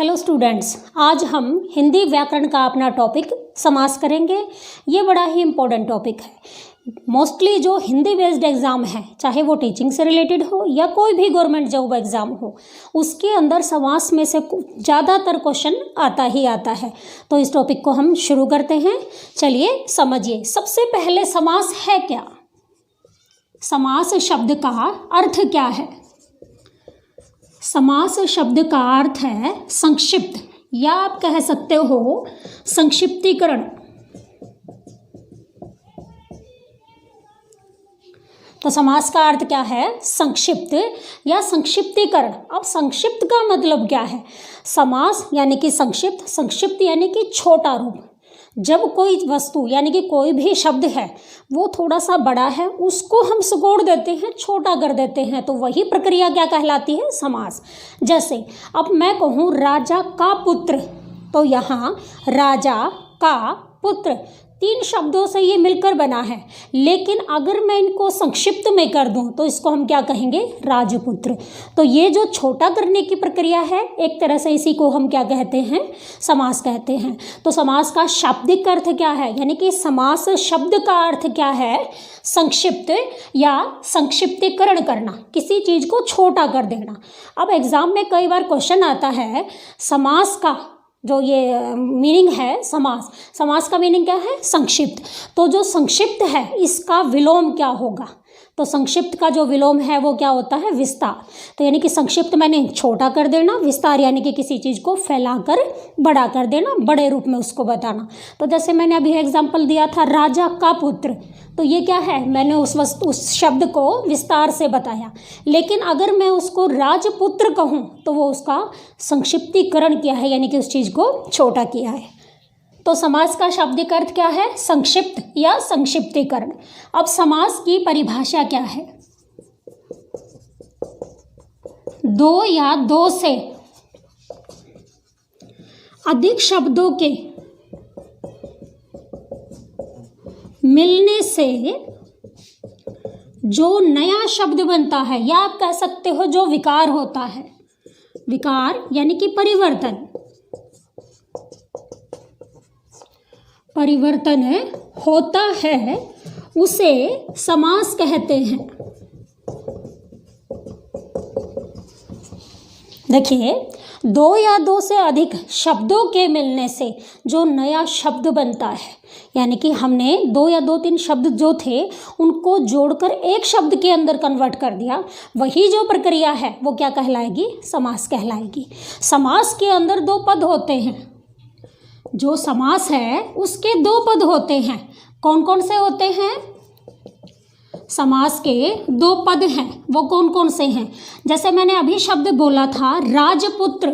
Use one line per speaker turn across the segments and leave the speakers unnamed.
Hello students, आज हम हिंदी व्याकरण का अपना टॉपिक समास करेंगे। ये बड़ा ही इम्पोर्टेंट टॉपिक है। मोस्टली जो हिंदी बेस्ड एग्ज़ाम है, चाहे वो टीचिंग से रिलेटेड हो या कोई भी गवर्नमेंट जॉब एग्ज़ाम हो, उसके अंदर समास में से ज़्यादातर क्वेश्चन आता ही आता है। तो इस टॉपिक को हम शुरू करते हैं। चलिए समझिए। सबसे पहले समास है क्या? समास शब्द का अर्थ क्या है? समास शब्द का अर्थ है संक्षिप्त, या आप कह सकते हो संक्षिप्तीकरण। तो समास का अर्थ क्या है? संक्षिप्त या संक्षिप्तीकरण। अब संक्षिप्त का मतलब क्या है? समास यानी कि संक्षिप्त, संक्षिप्त यानी कि छोटा रूप। जब कोई वस्तु यानी कि कोई भी शब्द है वो थोड़ा सा बड़ा है, उसको हम सिकोड़ देते हैं, छोटा कर देते हैं, तो वही प्रक्रिया क्या कहलाती है? समास। जैसे अब मैं कहूँ राजा का पुत्र, तो यहाँ राजा का पुत्र 3 शब्दों से ये मिलकर बना है, लेकिन अगर मैं इनको संक्षिप्त में कर दूं तो इसको हम क्या कहेंगे? राजपुत्र। तो ये जो छोटा करने की प्रक्रिया है, एक तरह से इसी को हम क्या कहते हैं? समास कहते हैं। तो समास का शाब्दिक अर्थ क्या है? यानी कि समास शब्द का अर्थ क्या है? संक्षिप्त या संक्षिप्तीकरण करना, किसी चीज़ को छोटा कर देना। अब एग्जाम में कई बार क्वेश्चन आता है समास का जो ये मीनिंग है, समास का मीनिंग क्या है? संक्षिप्त। तो जो संक्षिप्त है इसका विलोम क्या होगा? तो संक्षिप्त का जो विलोम है वो क्या होता है? विस्तार। तो यानी कि संक्षिप्त मैंने छोटा कर देना, विस्तार यानी कि किसी चीज़ को फैलाकर बड़ा कर देना, बड़े रूप में उसको बताना। तो जैसे मैंने अभी एग्जाम्पल दिया था राजा का पुत्र, तो ये क्या है? मैंने उस शब्द को विस्तार से बताया। लेकिन अगर मैं उसको राजपुत्र कहूँ तो वो उसका संक्षिप्तीकरण किया है, यानी कि उस चीज़ को छोटा किया है। तो समास का शाब्दिक अर्थ क्या है? संक्षिप्त या संक्षिप्तीकरण। अब समास की परिभाषा क्या है? 2 या 2 से अधिक शब्दों के मिलने से जो नया शब्द बनता है, या आप कह सकते हो जो विकार होता है। विकार यानी कि परिवर्तन होता है, उसे समास कहते हैं। देखिए, 2 या 2 से अधिक शब्दों के मिलने से जो नया शब्द बनता है, यानी कि हमने 2 या 2-3 शब्द जो थे उनको जोड़कर एक शब्द के अंदर कन्वर्ट कर दिया, वही जो प्रक्रिया है वो क्या कहलाएगी? समास कहलाएगी। समास के अंदर 2 पद होते हैं। जो समास है उसके 2 पद होते हैं। कौन कौन से होते हैं? समास के 2 पद हैं। वो कौन कौन से हैं? जैसे मैंने अभी शब्द बोला था राजपुत्र,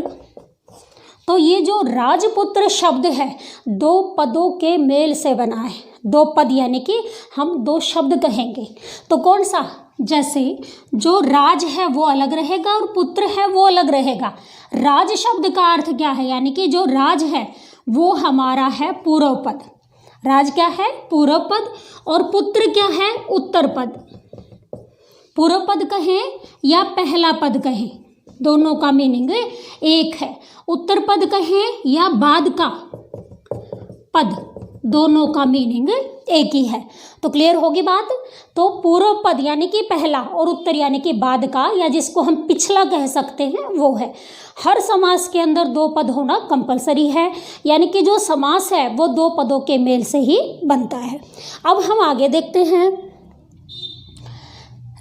तो ये जो राजपुत्र शब्द है 2 पदों के मेल से बना है। 2 पद यानी कि हम 2 शब्द कहेंगे। तो कौन सा? जैसे जो राज है वो अलग रहेगा और पुत्र है वो अलग रहेगा। राज शब्द का अर्थ क्या है? यानी कि जो राज है वो हमारा है पूर्व पद। राज क्या है? पूर्व पद। और पुत्र क्या है? उत्तर पद। पूर्व पद कहें या पहला पद कहें, दोनों का मीनिंग एक है। उत्तर पद कहें या बाद का पद, दोनों का मीनिंग एक ही है। तो क्लियर होगी बात? तो पूर्व पद यानी कि पहला और उत्तर यानी कि बाद का, या जिसको हम पिछला कह सकते हैं, वो है। हर समास के अंदर 2 पद होना कंपलसरी है, यानी कि जो समास है वो 2 पदों के मेल से ही बनता है। अब हम आगे देखते हैं।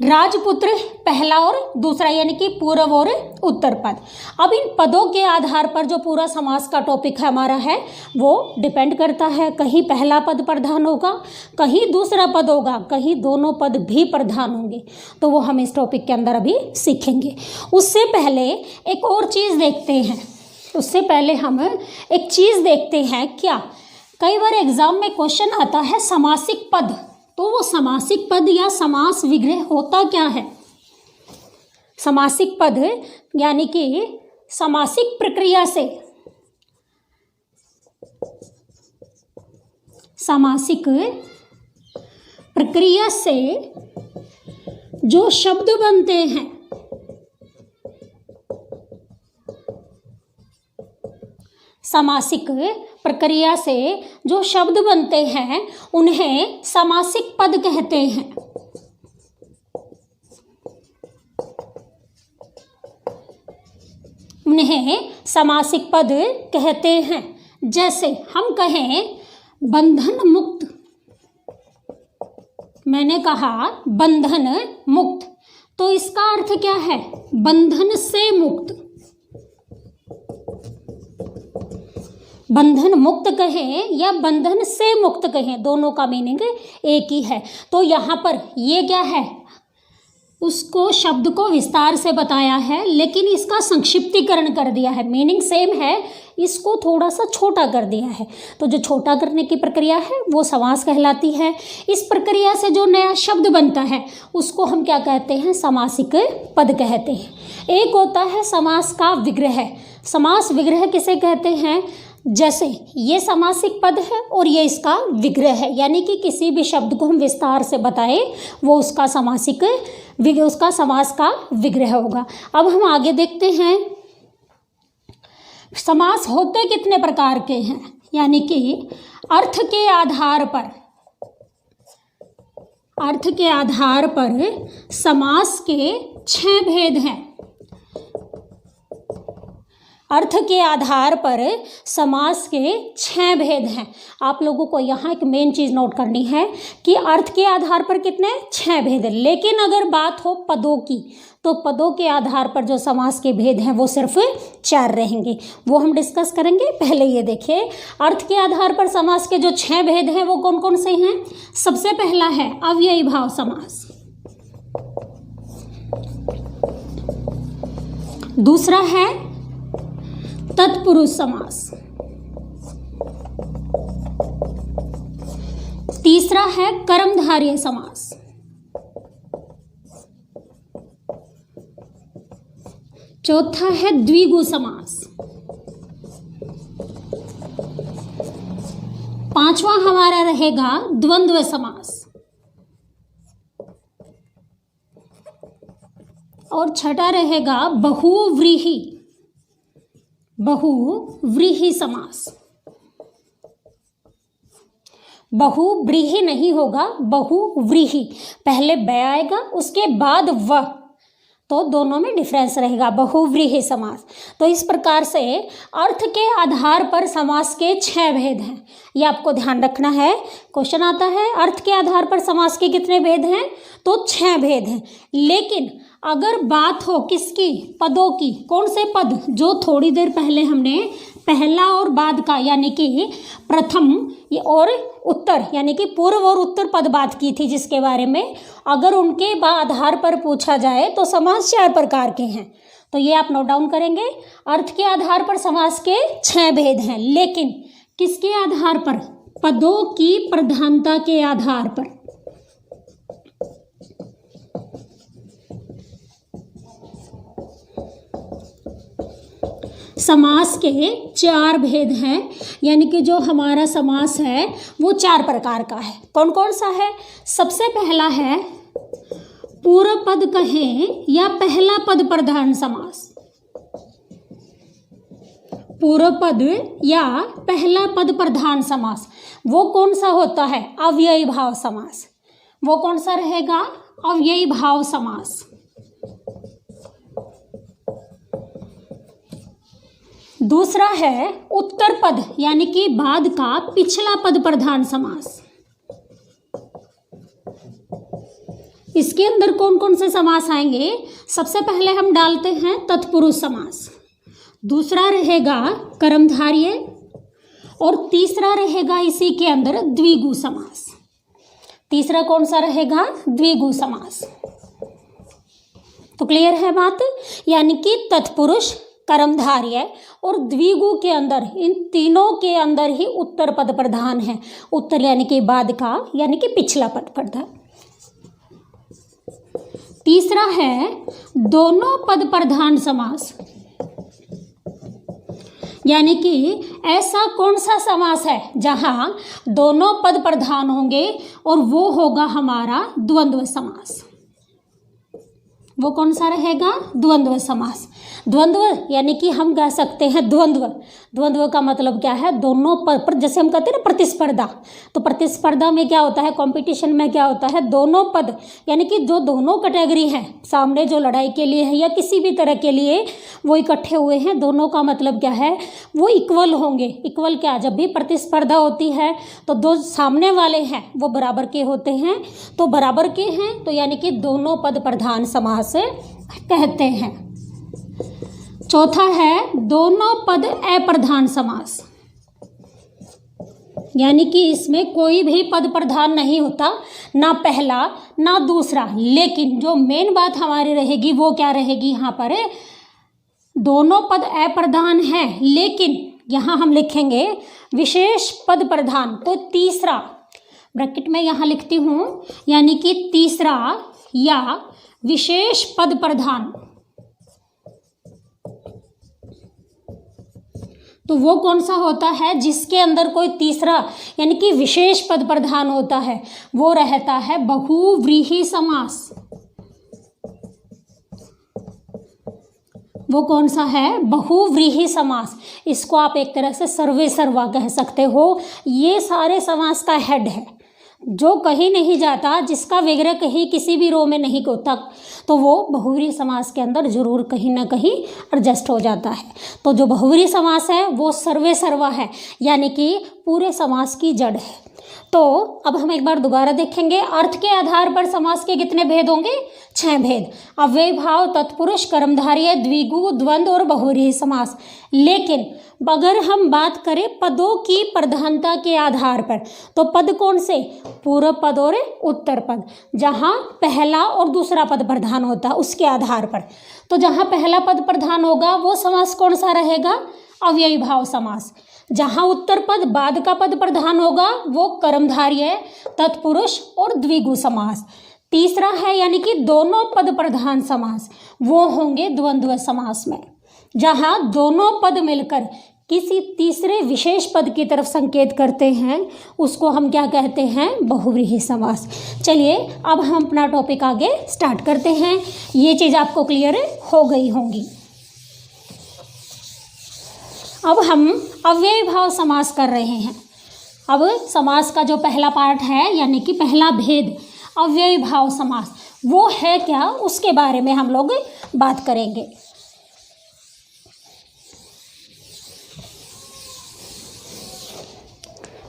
राजपुत्र पहला और दूसरा यानी कि पूर्व और उत्तर पद। अब इन पदों के आधार पर जो पूरा समास का टॉपिक हमारा है वो डिपेंड करता है। कहीं पहला पद प्रधान होगा, कहीं दूसरा पद होगा, कहीं दोनों पद भी प्रधान होंगे। तो वो हम इस टॉपिक के अंदर अभी सीखेंगे। उससे पहले एक और चीज़ देखते हैं। उससे पहले हम एक चीज़ देखते हैं। क्या कई बार एग्जाम में क्वेश्चन आता है समासिक पद, तो वो समासिक पद या समास विग्रह होता क्या है? समासिक पद यानी कि समासिक प्रक्रिया से, समासिक प्रक्रिया से जो शब्द बनते हैं सामासिक प्रक्रिया से जो शब्द बनते हैं उन्हें सामासिक पद कहते हैं। उन्हें सामासिक पद कहते हैं। जैसे हम कहें बंधन मुक्त, मैंने कहा बंधन मुक्त, तो इसका अर्थ क्या है? बंधन से मुक्त। बंधन मुक्त कहें या बंधन से मुक्त कहें, दोनों का मीनिंग एक ही है। तो यहाँ पर ये क्या है, उसको शब्द को विस्तार से बताया है लेकिन इसका संक्षिप्तीकरण कर दिया है। मीनिंग सेम है, इसको थोड़ा सा छोटा कर दिया है। तो जो छोटा करने की प्रक्रिया है वो समास कहलाती है। इस प्रक्रिया से जो नया शब्द बनता है उसको हम क्या कहते हैं? समासिक पद कहते हैं। एक होता है समास का विग्रह। समास विग्रह किसे कहते हैं? जैसे ये समासिक पद है और ये इसका विग्रह है, यानी कि किसी भी शब्द को हम विस्तार से बताएं वो उसका उसका समास का विग्रह होगा। अब हम आगे देखते हैं समास होते कितने प्रकार के हैं, यानी कि अर्थ के आधार पर समास के 6 भेद हैं। अर्थ के आधार पर समास के 6 भेद हैं। आप लोगों को यहाँ एक मेन चीज़ नोट करनी है कि अर्थ के आधार पर कितने? 6 भेद हैं। लेकिन अगर बात हो पदों की तो पदों के आधार पर जो समास के भेद हैं वो सिर्फ 4 रहेंगे, वो हम डिस्कस करेंगे। पहले ये देखिए अर्थ के आधार पर समास के जो 6 भेद हैं वो कौन कौन से हैं। सबसे पहला है अव्ययी भाव समास, दूसरा है तत्पुरुष समास, तीसरा है कर्मधारय समास, चौथा है द्विगु समास, पांचवा हमारा रहेगा द्वंद्व समास और छठा रहेगा बहुव्रीहि समास। बहुव्रीहि नहीं होगा, बहुव्रीहि, पहले ब आएगा उसके बाद व, तो दोनों में डिफरेंस रहेगा। बहुव्रीहि समास। तो इस प्रकार से अर्थ के आधार पर समास के 6 भेद हैं, ये आपको ध्यान रखना है। क्वेश्चन आता है अर्थ के आधार पर समास के कितने भेद हैं, तो 6 भेद हैं। लेकिन अगर बात हो किसकी? पदों की। कौन से पद? जो थोड़ी देर पहले हमने पहला और बाद का, यानी कि प्रथम और उत्तर, यानी कि पूर्व और उत्तर पद बात की थी जिसके बारे में, अगर उनके आधार पर पूछा जाए तो समास 4 प्रकार के हैं। तो ये आप नोट डाउन करेंगे। अर्थ के आधार पर समास के 6 भेद हैं, लेकिन किसके आधार पर? पदों की प्रधानता के आधार पर। समास के 4 भेद हैं, यानी कि जो हमारा समास है वो 4 प्रकार का है। कौन कौन सा है? सबसे पहला है पूर्व पद कहें या पहला पद प्रधान समास। पूर्व पद या पहला पद प्रधान समास वो कौन सा होता है? अव्ययी भाव समास। वो कौन सा रहेगा? अव्ययी भाव समास। दूसरा है उत्तर पद, यानी कि बाद का पिछला पद प्रधान समास। इसके अंदर कौन कौन से समास आएंगे? सबसे पहले हम डालते हैं तत्पुरुष समास, दूसरा रहेगा कर्मधारय और तीसरा रहेगा इसी के अंदर द्विगु समास। तीसरा कौन सा रहेगा? द्विगु समास। तो क्लियर है बात? यानी कि तत्पुरुष, कर्मधारय और द्विगु के अंदर, इन तीनों के अंदर ही उत्तर पद प्रधान है। उत्तर यानी कि बाद का, यानी कि पिछला पद प्रधान। तीसरा है दोनों पद प्रधान समास, यानी कि ऐसा कौन सा समास है जहां दोनों पद प्रधान होंगे, और वो होगा हमारा द्वंद्व समास। वो कौन सा रहेगा? द्वंद्व समास। द्वंद्व यानी कि हम कह सकते हैं द्वंद्व। द्वंद्व का मतलब क्या है? दोनों पर जैसे हम कहते हैं ना प्रतिस्पर्धा, तो प्रतिस्पर्धा में क्या होता है? कंपटीशन में क्या होता है? दोनों पद यानी कि जो दोनों कैटेगरी हैं सामने, जो लड़ाई के लिए है या किसी भी तरह के लिए वो इकट्ठे हुए हैं, दोनों का मतलब क्या है? वो इक्वल होंगे। इक्वल क्या? जब भी प्रतिस्पर्धा होती है तो दो सामने वाले हैं वो बराबर के होते हैं, तो बराबर के हैं तो यानी कि दोनों पद प्रधान समास कहते हैं। चौथा है दोनों पद अप्रधान समास, यानी कि इसमें कोई भी पद प्रधान नहीं होता, ना पहला ना दूसरा, लेकिन जो मेन बात हमारी रहेगी वो क्या रहेगी? यहाँ पर दोनों पद अप्रधान हैं, लेकिन यहाँ हम लिखेंगे विशेष पद प्रधान, तो तीसरा ब्रैकेट में यहाँ लिखती हूँ, यानी कि तीसरा या विशेष पद प्रधान, तो वो कौन सा होता है? जिसके अंदर कोई तीसरा यानी कि विशेष पद प्रधान होता है, वो रहता है बहुव्रीहि समास। वो कौन सा है? बहुव्रीहि समास। इसको आप एक तरह से सर्वे सर्वा कह सकते हो। ये सारे समास का हेड है, जो कहीं नहीं जाता, जिसका विग्रह कहीं किसी भी रो में नहीं होता, तो वो बहुव्रीहि समास के अंदर जरूर कहीं ना कहीं एडजस्ट हो जाता है। तो जो बहुव्रीहि समास है वो सर्वे सर्वा है, यानी कि पूरे समास की जड़ है। तो अब हम एक बार दोबारा देखेंगे, अर्थ के आधार पर समास के कितने भेद होंगे? 6 भेद। अव्यय भाव, तत्पुरुष, कर्मधारय, द्विगु, द्वंद्व और बहुव्रीहि समास। लेकिन अगर हम बात करें पदों की प्रधानता के आधार पर, तो पद कौन से? पूर्व पद और उत्तर पद, जहाँ पहला और दूसरा पद प्रधान होता है उसके आधार पर। तो जहाँ पहला पद प्रधान होगा वो समास कौन सा रहेगा? अव्ययी भाव समास। जहाँ उत्तर पद बाद का पद प्रधान होगा वो कर्मधारय, तत्पुरुष और द्विगु समास। तीसरा है यानी कि दोनों पद प्रधान समास, वो होंगे द्वंद्व समास में, जहाँ दोनों पद मिलकर किसी तीसरे विशेष पद की तरफ संकेत करते हैं, उसको हम क्या कहते हैं? बहुव्रीहि समास। चलिए अब हम अपना टॉपिक आगे स्टार्ट करते हैं। ये चीज़ आपको क्लियर हो गई होंगी। अब हम अव्ययी भाव समास कर रहे हैं। अब समास का जो पहला पार्ट है यानी कि पहला भेद अव्ययी भाव समास, वो है क्या, उसके बारे में हम लोग बात करेंगे।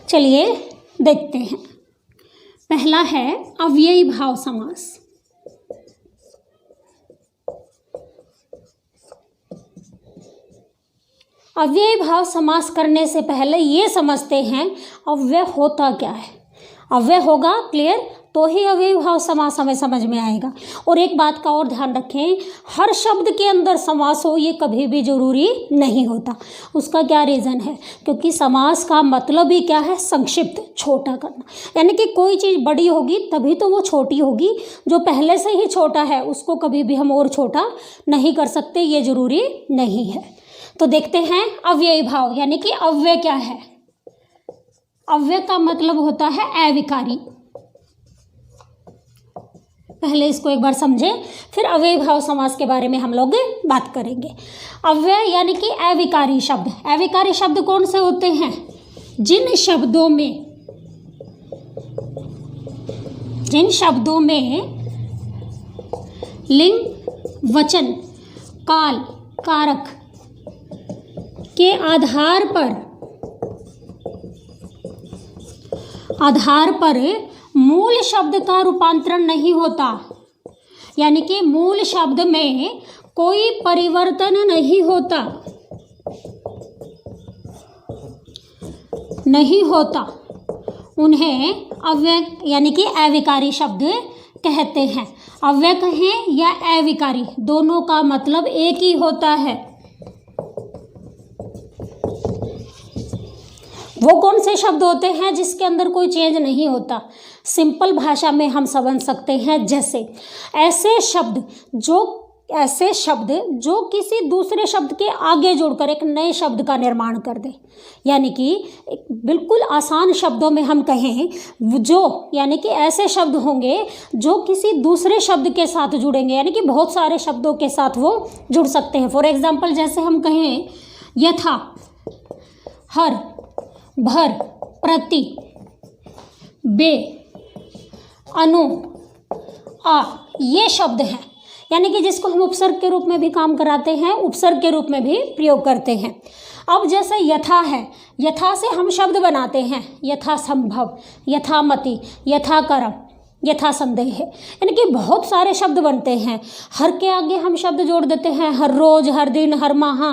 चलिए देखते हैं। पहला है अव्ययी भाव समास। अव्ययी भाव समास करने से पहले ये समझते हैं अव्यय होता क्या है। अव्यय होगा क्लियर तो ही अव्ययी भाव समास हमें समझ में आएगा। और एक बात का और ध्यान रखें, हर शब्द के अंदर समास हो ये कभी भी जरूरी नहीं होता। उसका क्या रीज़न है? क्योंकि समास का मतलब ही क्या है? संक्षिप्त, छोटा करना। यानी कि कोई चीज़ बड़ी होगी तभी तो वो छोटी होगी, जो पहले से ही छोटा है उसको कभी भी हम और छोटा नहीं कर सकते, ये जरूरी नहीं है। तो देखते हैं अव्ययी भाव यानी कि अव्यय क्या है। अव्यय का मतलब होता है अविकारी। पहले इसको एक बार समझें, फिर अव्ययी भाव समास के बारे में हम लोग बात करेंगे। अव्यय यानी कि अविकारी शब्द। अविकारी शब्द कौन से होते हैं? जिन शब्दों में लिंग, वचन, काल, कारक के आधार पर मूल शब्द का रूपांतरण नहीं होता, यानी कि मूल शब्द में कोई परिवर्तन नहीं होता, उन्हें अव्यय यानी कि अविकारी शब्द कहते हैं। अव्यय कहें या अविकारी, दोनों का मतलब एक ही होता है। वो कौन से शब्द होते हैं जिसके अंदर कोई चेंज नहीं होता? सिंपल भाषा में हम समझ सकते हैं, जैसे ऐसे शब्द जो ऐसे शब्द जो किसी दूसरे शब्द के आगे जुड़कर एक नए शब्द का निर्माण कर दे। यानी कि बिल्कुल आसान शब्दों में हम कहें जो, यानी कि ऐसे शब्द होंगे जो किसी दूसरे शब्द के साथ जुड़ेंगे, यानी कि बहुत सारे शब्दों के साथ वो जुड़ सकते हैं। फॉर एग्जाम्पल जैसे हम कहें यथा, हर, भर, प्रति, बे, अनु, आ, ये शब्द हैं, यानी कि जिसको हम उपसर्ग के रूप में भी काम कराते हैं, उपसर्ग के रूप में भी प्रयोग करते हैं। अब जैसे यथा है, यथा से हम शब्द बनाते हैं यथा संभव, यथामति, यथाकर्म, यथा संदेह, यानी कि बहुत सारे शब्द बनते हैं। हर के आगे हम शब्द जोड़ देते हैं, हर रोज, हर दिन, हर माह।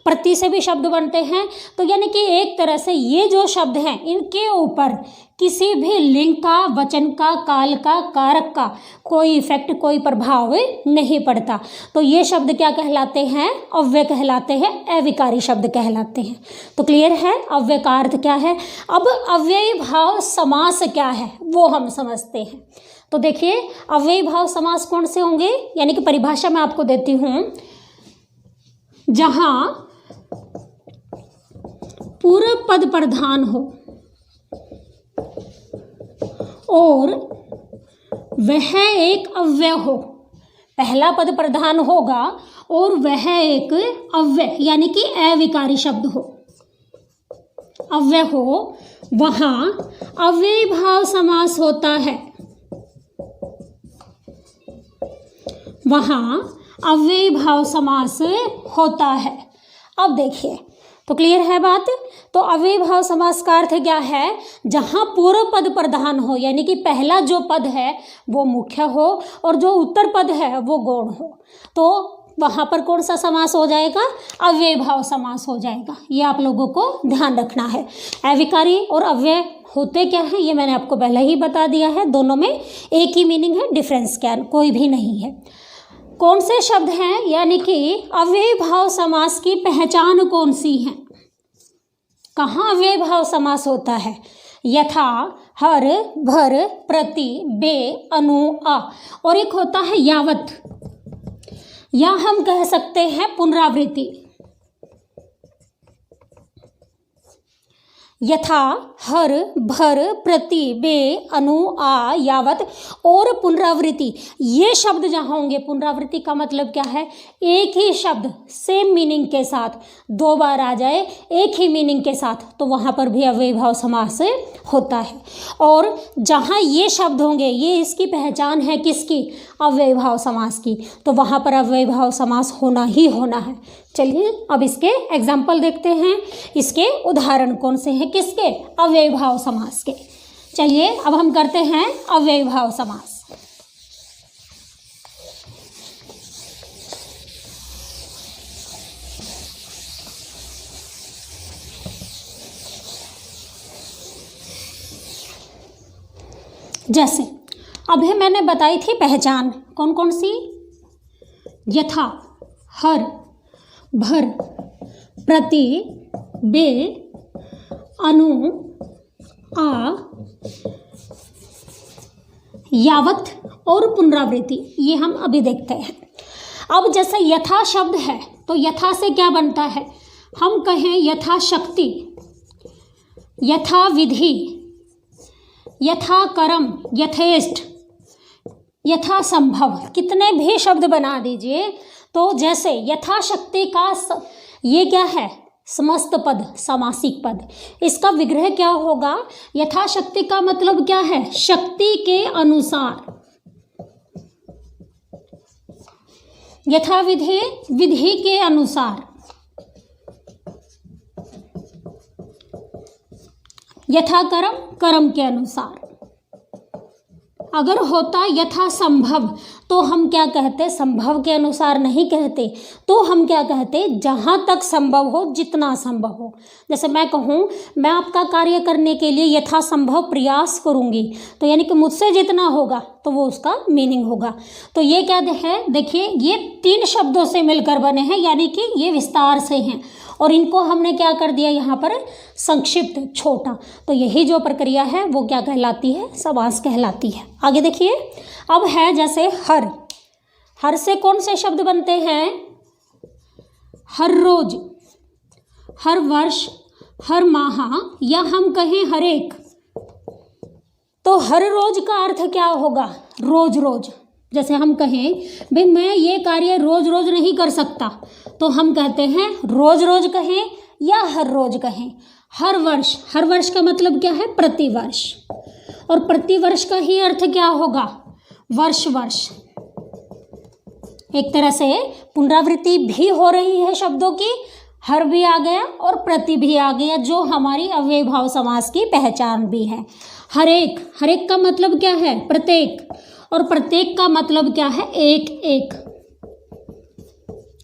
प्रति से भी शब्द बनते हैं। तो यानी कि एक तरह से ये जो शब्द हैं इनके ऊपर किसी भी लिंग का, वचन का, काल का, कारक का कोई इफेक्ट, कोई प्रभाव नहीं पड़ता। तो ये शब्द क्या कहलाते हैं? अव्यय कहलाते हैं, अविकारी शब्द कहलाते हैं। तो क्लियर है अव्यय का अर्थ क्या है। अब अव्ययी भाव समास क्या है वो हम समझते हैं। तो देखिए अव्ययी भाव समास कौन से होंगे, यानी कि परिभाषा मैं आपको देती हूँ। जहाँ पूर्व पद प्रधान हो और वह एक अव्यय हो, पहला पद प्रधान होगा और वह एक अव्यय यानी कि अविकारी शब्द हो, अव्यय हो, वहाँ अव्ययी भाव समास होता है। वहाँ अव्ययी भाव समास होता है। अब देखिए तो क्लियर है बात। तो अव्ययी भाव समास का अर्थ क्या है? जहाँ पूर्व पद प्रधान हो, यानी कि पहला जो पद है वो मुख्य हो और जो उत्तर पद है वो गौण हो, तो वहाँ पर कौन सा समास हो जाएगा? अव्ययी भाव समास हो जाएगा। ये आप लोगों को ध्यान रखना है। अविकारी और अव्यय होते क्या है ये मैंने आपको पहले ही बता दिया है। दोनों में एक ही मीनिंग है, डिफरेंस क्या कोई भी नहीं है। कौन से शब्द हैं, यानी कि अव्ययी भाव समास की पहचान कौन सी है? कहाँ अव्ययी भाव समास होता है? यथा, हर, भर, प्रति, बे, अनु, आ, और एक होता है यावत, या हम कह सकते हैं पुनरावृत्ति। यथा, हर, भर, प्रति, बे, अनु, आ, यावत और पुनरावृत्ति, ये शब्द जहाँ होंगे, पुनरावृत्ति का मतलब क्या है? एक ही शब्द सेम मीनिंग के साथ दो बार आ जाए एक ही मीनिंग के साथ, तो वहाँ पर भी अव्ययी भाव समास होता है। और जहाँ ये शब्द होंगे, ये इसकी पहचान है किसकी? अव्ययी भाव समास की, तो वहाँ पर अव्ययी भाव समास होना ही होना है। चलिए अब इसके एग्जाम्पल देखते हैं, इसके उदाहरण कौन से हैं किसके? अव्ययी भाव समास के। चलिए अब हम करते हैं अव्ययी भाव समास। जैसे अभी मैंने बताई थी पहचान, कौन कौन सी? यथा, हर, भर, प्रति, बे, अनु, आ, यावत और पुनरावृत्ति, ये हम अभी देखते हैं। अब जैसे यथा शब्द है तो यथा से क्या बनता है? हम कहें यथाशक्ति, यथा विधि, यथा कर्म, यथेष्ट, यथा संभव, कितने भी शब्द बना दीजिए। तो जैसे यथाशक्ति का ये क्या है? समस्त पद, समासिक पद। इसका विग्रह क्या होगा? यथाशक्ति का मतलब क्या है? शक्ति के अनुसार। यथा विधि, विधि के अनुसार। यथा कर्म, कर्म के अनुसार। अगर होता यथा संभव तो हम क्या कहते? संभव के अनुसार नहीं कहते, तो हम क्या कहते? जहाँ तक संभव हो, जितना संभव हो। जैसे मैं कहूँ मैं आपका कार्य करने के लिए यथासंभव प्रयास करूँगी, तो यानी कि मुझसे जितना होगा तो वो उसका मीनिंग होगा। तो ये क्या है? देखिए ये तीन शब्दों से मिलकर बने हैं, यानी कि ये विस्तार से हैं और इनको हमने क्या कर दिया यहाँ पर? संक्षिप्त, छोटा। तो यही जो प्रक्रिया है वो क्या कहलाती है? समास कहलाती है। आगे देखिए अब है जैसे हर। हर से कौन से शब्द बनते हैं? हर रोज, हर वर्ष, हर माह, या हम कहें हर एक। तो हर रोज का अर्थ क्या होगा? रोज रोज। जैसे हम कहें भाई मैं ये कार्य रोज रोज नहीं कर सकता, तो हम कहते हैं रोज रोज कहें या हर रोज कहें। हर वर्ष, हर वर्ष का मतलब क्या है? प्रतिवर्ष। और प्रतिवर्ष का ही अर्थ क्या होगा? वर्ष वर्ष। एक तरह से पुनरावृत्ति भी हो रही है शब्दों की, हर भी आ गया और प्रति भी आ गया, जो हमारी अव्ययभाव समास की पहचान भी है। हर एक, हर एक का मतलब क्या है? प्रत्येक। और प्रत्येक का मतलब क्या है? एक एक।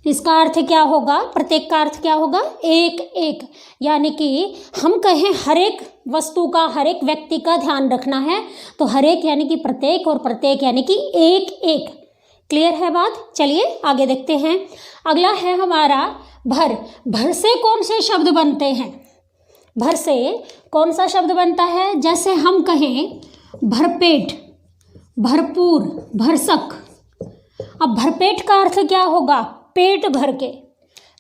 इसका अर्थ क्या होगा? प्रत्येक का अर्थ क्या होगा? एक एक। यानी कि हम कहें हर एक वस्तु का, हर एक व्यक्ति का ध्यान रखना है, तो हर एक यानी कि प्रत्येक, और प्रत्येक यानी कि एक एक। क्लियर है बात? चलिए आगे देखते हैं। अगला है हमारा भर। भर से कौन से शब्द बनते हैं? भर से कौन सा शब्द बनता है? जैसे हम कहें भरपेट, भरपूर, भरसक। अब भरपेट का अर्थ क्या होगा? पेट भर के।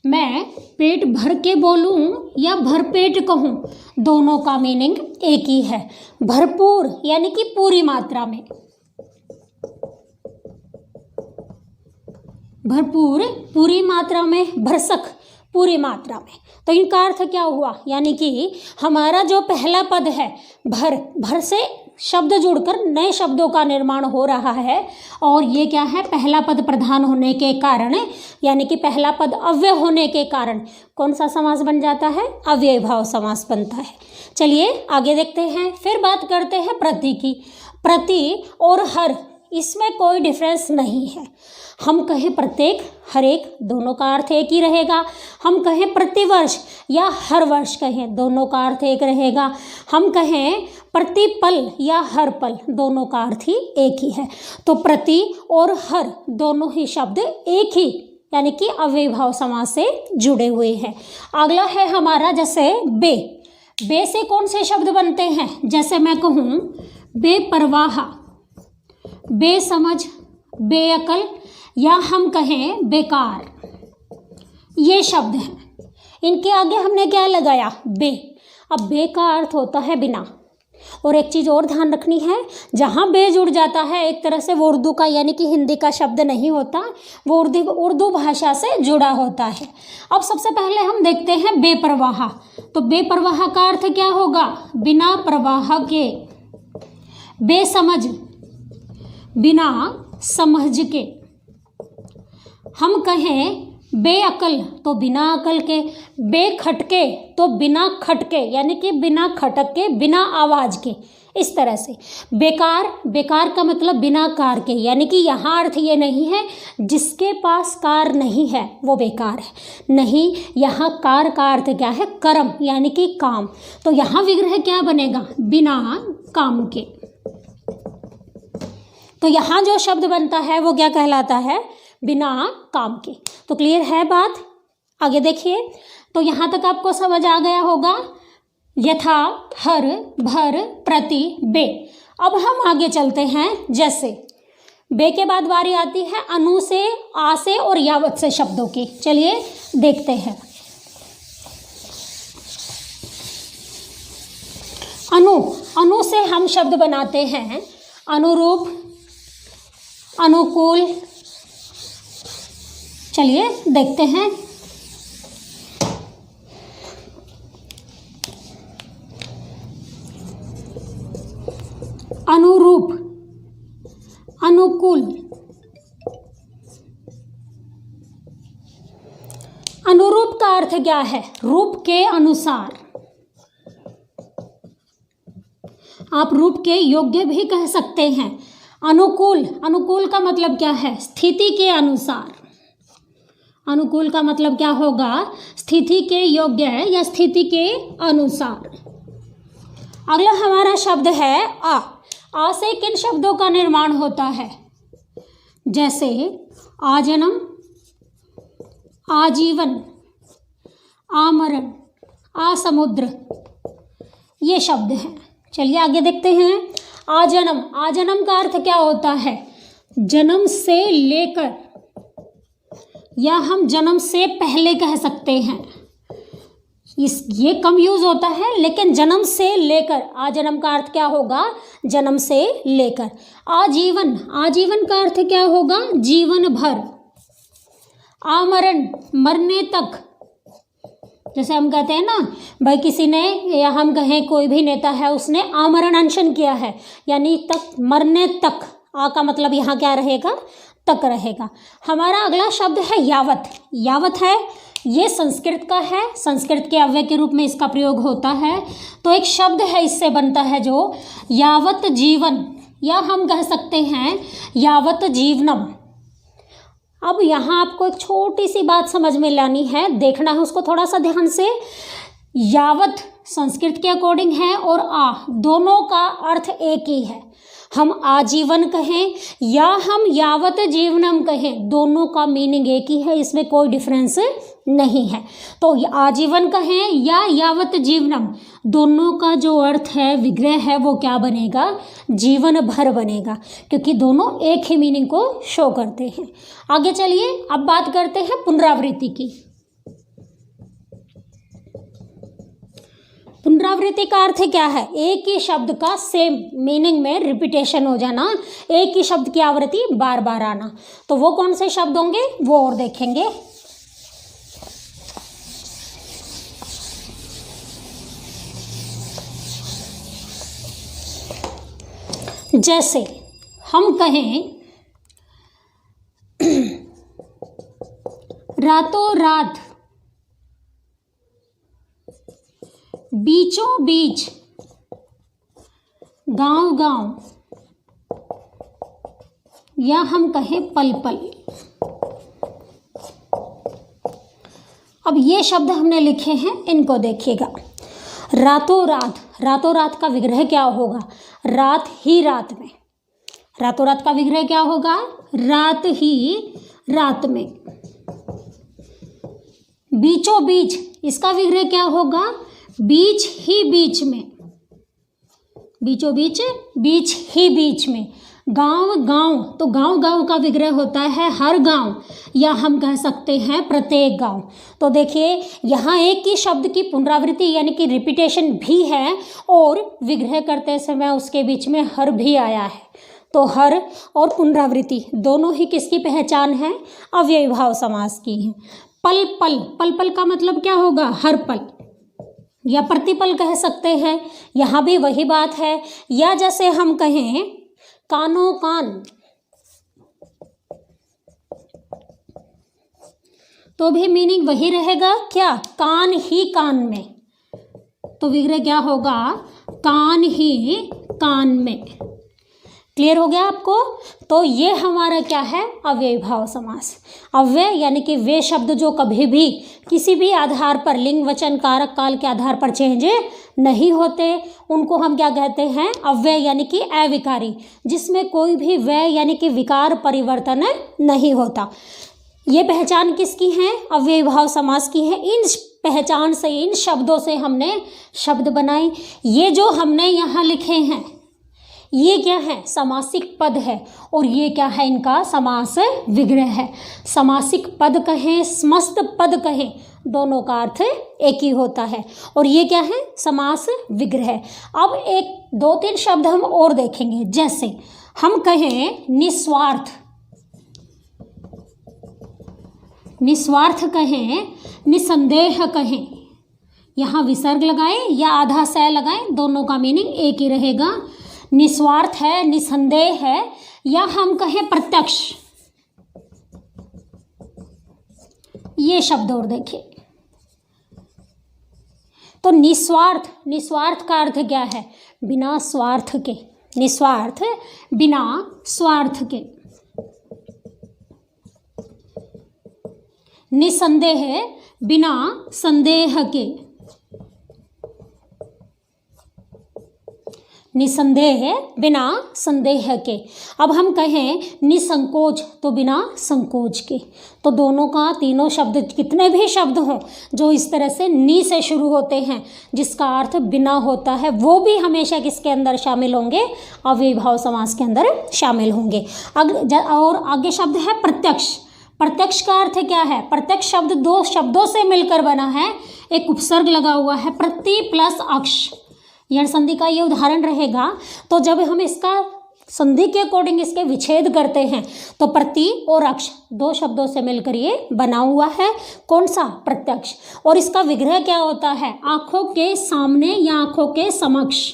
मैं पेट भर के बोलूं या भरपेट कहूं, दोनों का मीनिंग एक ही है। भरपूर यानी कि पूरी मात्रा में, भरपूर पूरी मात्रा में, भरसक पूरी मात्रा में। तो इनका अर्थ क्या हुआ? यानी कि हमारा जो पहला पद है भर, भर से शब्द जुड़कर नए शब्दों का निर्माण हो रहा है, और ये क्या है? पहला पद प्रधान होने के कारण, यानी कि पहला पद अव्यय होने के कारण कौन सा समास बन जाता है? अव्ययभाव समास बनता है। चलिए आगे देखते हैं। फिर बात करते हैं प्रति की। प्रति और हर, इसमें कोई डिफरेंस नहीं है। हम कहें प्रत्येक, हर एक, दोनों का अर्थ एक ही रहेगा। हम कहें प्रतिवर्ष या हर वर्ष कहें, दोनों का अर्थ एक रहेगा। हम कहें प्रतिपल या हर पल, दोनों का अर्थ ही एक ही है। तो प्रति और हर दोनों ही शब्द एक ही, यानी कि अव्ययभाव समास से जुड़े हुए हैं। अगला है हमारा जैसे बे। बे से कौन से शब्द बनते हैं? जैसे मैं कहूँ बेपरवाह, बेसमझ, बेअकल, या हम कहें बेकार, ये शब्द हैं। इनके आगे हमने क्या लगाया? बे। अब बे का अर्थ होता है बिना। और एक चीज़ और ध्यान रखनी है, जहाँ बे जुड़ जाता है एक तरह से वो उर्दू का यानी कि हिंदी का शब्द नहीं होता, वो उर्दू भाषा से जुड़ा होता है। अब सबसे पहले हम देखते हैं बेपरवाह। तो बेपरवाह का अर्थ क्या होगा? बिना प्रवाह के। बेसमझ, बिना समझ के। हम कहें बेअकल तो बिना अकल के। बेखटके तो बिना खटके, यानी कि बिना खटक के, बिना आवाज़ के। इस तरह से बेकार, बेकार का मतलब बिना कार के, यानी कि यहाँ अर्थ ये नहीं है जिसके पास कार नहीं है वो बेकार है, नहीं। यहाँ कार का अर्थ क्या है? कर्म, यानी कि काम। तो यहाँ विग्रह क्या बनेगा? बिना काम के। तो यहाँ जो शब्द बनता है वो क्या कहलाता है? बिना काम के। तो क्लियर है बात? आगे देखिए। तो यहाँ तक आपको समझ आ गया होगा, यथा, हर, भर, प्रति, बे। अब हम आगे चलते हैं। जैसे बे के बाद बारी आती है अनु से, आ से और यावत से शब्दों की। चलिए देखते हैं। अनु, अनु से हम शब्द बनाते हैं अनुरूप, अनुकूल। चलिए देखते हैं। अनुरूप, अनुकूल। अनुरूप का अर्थ क्या है? रूप के अनुसार। आप रूप के योग्य भी कह सकते हैं। अनुकूल, अनुकूल का मतलब क्या है? स्थिति के अनुसार। अनुकूल का मतलब क्या होगा? स्थिति के योग्य या स्थिति के अनुसार। अगला हमारा शब्द है आ। आ से किन शब्दों का निर्माण होता है? जैसे आजन्म, आजीवन, आमरण, आसमुद्र, ये शब्द हैं। चलिए आगे देखते हैं। आजन्म, आजन्म का अर्थ क्या होता है? जन्म से लेकर या हम जन्म से पहले कह सकते हैं। ये कम यूज होता है, लेकिन जन्म से लेकर, आजन्म का अर्थ क्या होगा, जन्म से लेकर। आजीवन, आजीवन का अर्थ क्या होगा, जीवन भर। आमरण, मरने तक। जैसे हम कहते हैं ना भाई किसी ने, या हम कहें कोई भी नेता है उसने आमरण अनशन किया है, यानी तक, मरने तक। आ का मतलब यहाँ क्या रहेगा, तक रहेगा। हमारा अगला शब्द है यावत। यावत है, ये संस्कृत का है, संस्कृत के अव्यय के रूप में इसका प्रयोग होता है। तो एक शब्द है इससे बनता है जो यावत जीवन, या हम कह सकते हैं यावत जीवनम। अब यहाँ आपको एक छोटी सी बात समझ में लानी है, देखना है उसको थोड़ा सा ध्यान से। यावत संस्कृत के अकॉर्डिंग है और आ दोनों का अर्थ एक ही है। हम आजीवन कहें या हम यावत जीवनम कहें, दोनों का मीनिंग एक ही है, इसमें कोई डिफरेंस नहीं है। तो आजीवन कहें या यावत जीवनम, दोनों का जो अर्थ है, विग्रह है, वो क्या बनेगा, जीवन भर बनेगा, क्योंकि दोनों एक ही मीनिंग को शो करते हैं। आगे चलिए, अब बात करते हैं पुनरावृत्ति की। पुनरावृत्ति का अर्थ क्या है, एक ही शब्द का सेम मीनिंग में रिपीटेशन हो जाना, एक ही शब्द की आवृत्ति बार बार आना। तो वो कौन से शब्द होंगे वो और देखेंगे। जैसे हम कहें रातों रात, बीचों बीच, गांव गांव, या हम कहें पल पल। अब ये शब्द हमने लिखे हैं, इनको देखिएगा। रातों रात, रातों रात का विग्रह क्या होगा, रात ही रात में। रातों रात का विग्रह क्या होगा, रात ही रात में। बीचों बीच, इसका विग्रह क्या होगा, बीच ही बीच में। बीचों बीच, बीच ही बीच में। गांव गांव, तो गांव गांव का विग्रह होता है हर गांव, या हम कह सकते हैं प्रत्येक गांव। तो देखिए यहाँ एक ही शब्द की पुनरावृत्ति यानी कि रिपीटेशन भी है, और विग्रह करते समय उसके बीच में हर भी आया है। तो हर और पुनरावृत्ति दोनों ही किसकी पहचान है, अव्ययीभाव समास की है। पल पल, पल पल का मतलब क्या होगा, हर पल, या प्रतिपल कह सकते हैं, यहाँ भी वही बात है। या जैसे हम कहें कानों कान, तो भी मीनिंग वही रहेगा, क्या, कान ही कान में। तो विग्रह क्या होगा, कान ही कान में। क्लियर हो गया आपको। तो ये हमारा क्या है, अव्ययीभाव समास। अव्यय यानी कि वे शब्द जो कभी भी किसी भी आधार पर, लिंग वचन कारक काल के आधार पर चेंज नहीं होते, उनको हम क्या कहते हैं, अव्यय यानी कि अविकारी, जिसमें कोई भी व्यय यानी कि विकार परिवर्तन नहीं होता। ये पहचान किसकी है, अव्ययीभाव समास की है। इन पहचान से, इन शब्दों से हमने शब्द बनाए। ये जो हमने यहाँ लिखे हैं ये क्या है, समासिक पद है, और ये क्या है, इनका समास विग्रह है। समासिक पद कहें, समस्त पद कहें, दोनों का अर्थ एक ही होता है, और ये क्या है, समास विग्रह। अब एक दो तीन शब्द हम और देखेंगे। जैसे हम कहें निस्वार्थ, निस्वार्थ कहें, निसंदेह कहें, यहाँ विसर्ग लगाएं या आधा सै लगाएं, दोनों का मीनिंग एक ही रहेगा। निस्वार्थ है, निसंदेह है, या हम कहें प्रत्यक्ष। ये शब्द और देखिए। तो निस्वार्थ, निस्वार्थ का अर्थ क्या है, बिना स्वार्थ के। निस्वार्थ, बिना स्वार्थ के। निसंदेह, बिना संदेह के। निसंदेह, बिना संदेह के। अब हम कहें निसंकोच, तो बिना संकोच के। तो दोनों का, तीनों शब्द, कितने भी शब्द हों जो इस तरह से नि से शुरू होते हैं, जिसका अर्थ बिना होता है, वो भी हमेशा किसके अंदर शामिल होंगे, अव्ययीभाव समास के अंदर शामिल होंगे। और आगे शब्द है प्रत्यक्ष। प्रत्यक्ष का अर्थ क्या है? प्रत्यक्ष शब्द दो शब्दों से मिलकर बना है, एक उपसर्ग लगा हुआ है, प्रति प्लस अक्ष, यण संधि का ये उदाहरण रहेगा। तो जब हम इसका संधि के अकॉर्डिंग इसके विच्छेद करते हैं तो प्रति और अक्ष दो शब्दों से मिलकर ये बना हुआ है। कौन सा? प्रत्यक्ष। और इसका विग्रह क्या होता है? आंखों के सामने या आंखों के समक्ष।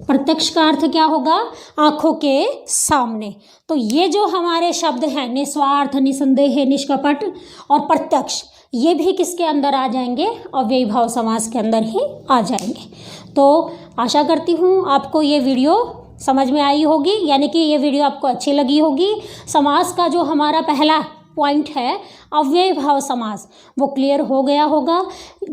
प्रत्यक्ष का अर्थ क्या होगा? आंखों के सामने। तो ये जो हमारे शब्द हैं निस्वार्थ, निसंदेह, निष्कपट और प्रत्यक्ष, ये भी किसके अंदर आ जाएंगे? अव्ययी भाव समास के अंदर ही आ जाएंगे। तो आशा करती हूँ आपको ये वीडियो समझ में आई होगी, यानी कि ये वीडियो आपको अच्छी लगी होगी। समास का जो हमारा पहला पॉइंट है अव्ययी भाव समास, वो क्लियर हो गया होगा।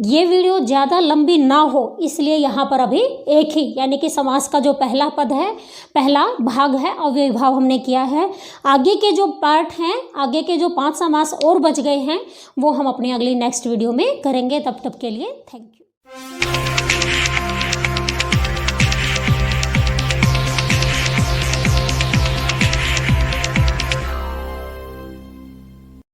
ये वीडियो ज़्यादा लंबी ना हो इसलिए यहाँ पर अभी एक ही, यानी कि समास का जो पहला पद है, पहला भाग है, अव्ययी भाव हमने किया है। आगे के जो पार्ट हैं, आगे के जो 5 समास और बच गए हैं, वो हम अपनी अगली नेक्स्ट वीडियो में करेंगे। तब तक के लिए थैंक यू।